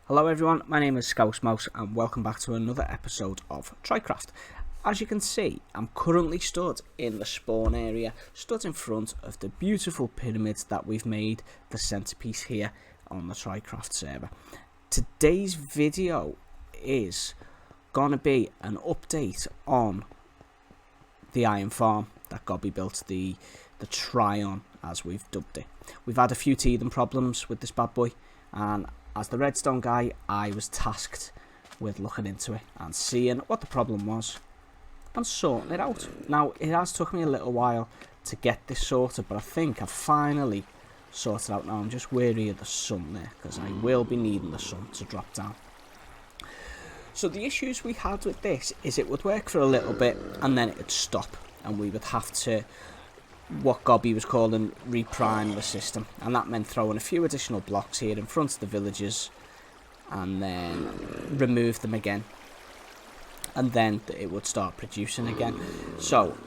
Hello everyone, my name is Scouse and welcome back to another episode of Trycraft. As you can see, I'm currently stood in the spawn area, stood in front of the beautiful pyramids that we've made, the centerpiece here on the Trycraft server. Today's video is gonna be an update on the iron farm that Gobby built, the Tryon as we've dubbed it. We've had a few teething problems with this bad boy, and as the redstone guy, I was tasked with looking into it and seeing what the problem was and sorting it out. Now, it has took me a little while to get this sorted, but I think I've finally sorted out now. I'm just wary of the sun there, because I will be needing the sun to drop down. So the issues we had with this is it would work for a little bit and then it would stop, and we would have to, what Gobby was calling, reprime the system, and that meant throwing a few additional blocks here in front of the villagers and then remove them again, and then it would start producing again. So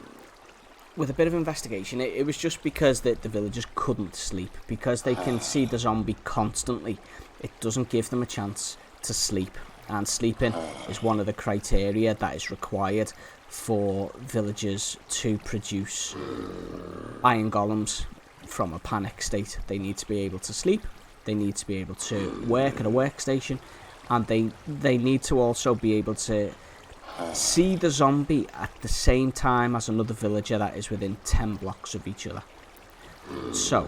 with a bit of investigation, it was just because the villagers couldn't sleep, because they can see the zombie constantly. It doesn't give them a chance to sleep, and sleeping is one of the criteria that is required for villagers to produce iron golems from a panic state. They need to be able to sleep, they need to be able to work at a workstation, and they need to also be able to see the zombie at the same time as another villager that is within 10 blocks of each other. So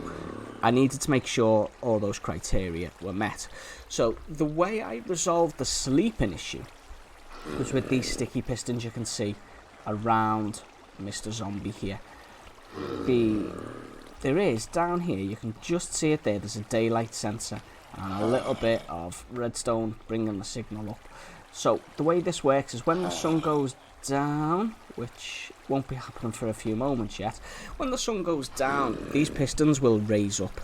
I needed to make sure all those criteria were met. So the way I resolved the sleeping issue was with these sticky pistons you can see around Mr. Zombie here. There is down here, you can just see it there, there's a daylight sensor and a little bit of redstone bringing the signal up. So the way this works is when the sun goes down, which won't be happening for a few moments yet, when the sun goes down, these pistons will raise up,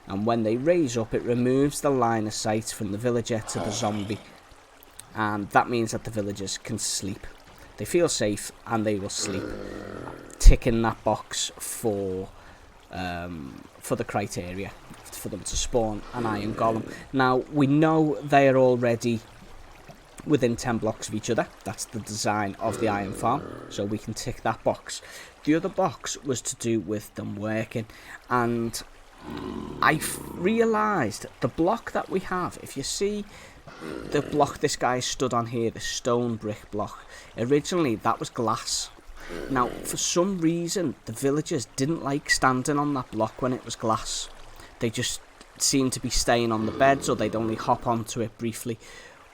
and when they raise up, it removes the line of sight from the villager to the zombie, and that means that the villagers can sleep. They feel safe and they will sleep, ticking that box for the criteria for them to spawn an iron golem. Now, we know they are already within 10 blocks of each other. That's the design of the iron farm, so we can tick that box. The other box was to do with them working, and I realised the block that we have, if you see the block this guy stood on here, the stone brick block, originally that was glass. Now, for some reason, the villagers didn't like standing on that block when it was glass. They just seemed to be staying on the beds, or they'd only hop onto it briefly.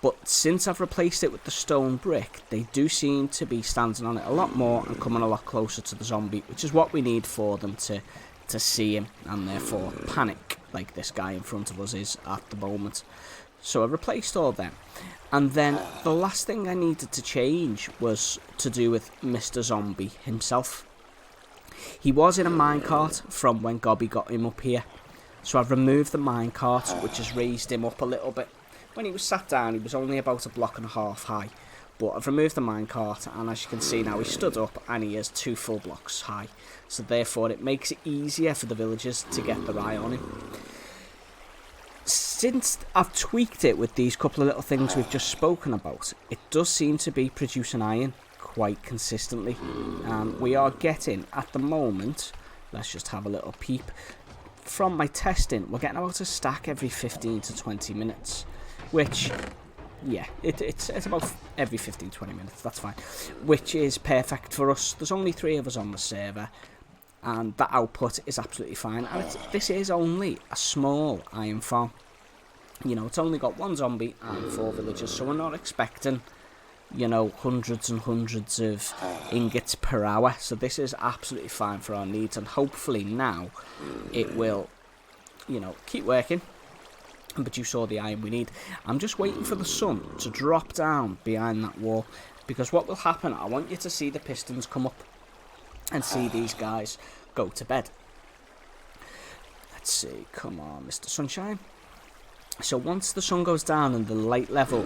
But since I've replaced it with the stone brick, they do seem to be standing on it a lot more and coming a lot closer to the zombie, which is what we need for them to see him and therefore panic like this guy in front of us is at the moment. So I replaced all them, and then the last thing I needed to change was to do with Mr. Zombie himself. He was in a minecart from when Gobby got him up here, so I've removed the minecart, which has raised him up a little bit. When he was sat down, he was only about 1.5 blocks high, but I've removed the minecart, and as you can see now, he stood up and he is 2 full blocks high, so therefore it makes it easier for the villagers to get their eye on him. Since I've tweaked it with these couple of little things we've just spoken about, it does seem to be producing iron quite consistently. We are getting, at the moment, let's just have a little peep, from my testing, we're getting about a stack every 15 to 20 minutes, which, yeah, it's about every 15-20 minutes, that's fine, which is perfect for us. There's only 3 of us on the server, and the output is absolutely fine, and this is only a small iron farm. You know, it's only got 1 zombie and 4 villagers, so we're not expecting, you know, hundreds and hundreds of ingots per hour, so this is absolutely fine for our needs, and hopefully now it will, you know, keep working and produce all the iron we need. I'm just waiting for the sun to drop down behind that wall, because what will happen, I want you to see the pistons come up and see these guys go to bed. Let's see, come on, Mr. Sunshine. So once the sun goes down and the light level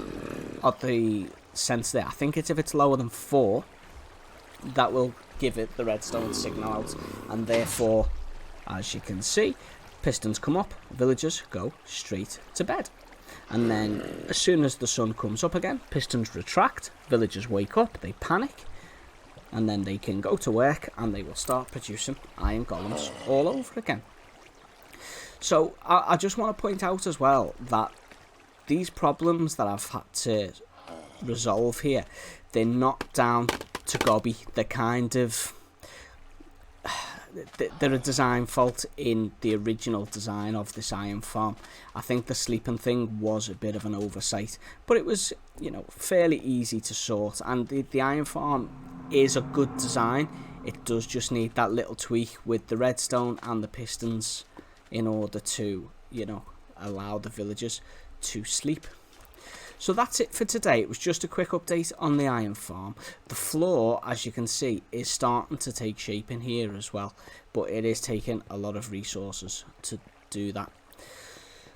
of the sensor there, I think it's if it's lower than 4, that will give it the redstone signal out, and therefore, as you can see, pistons come up, villagers go straight to bed. And then as soon as the sun comes up again, pistons retract, villagers wake up, they panic, and then they can go to work and they will start producing iron golems all over again. So I just want to point out as well that these problems that I've had to resolve here, they're not down to Gobby. They're kind of... they're a design fault in the original design of this iron farm. I think the sleeping thing was a bit of an oversight, but it was, you know, fairly easy to sort, and the iron farm is a good design. It does just need that little tweak with the redstone and the pistons in order to, you know, allow the villagers to sleep. So that's it for today. It was just a quick update on the iron farm. The floor, as you can see, is starting to take shape in here as well, but it is taking a lot of resources to do that.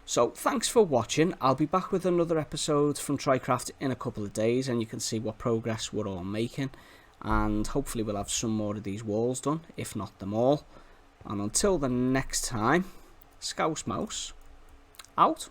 So thanks for watching. I'll be back with another episode from Trycraft in a couple of days, and you can see what progress we're all making, and hopefully we'll have some more of these walls done, if not them all. And until the next time, Scouse Mouse out.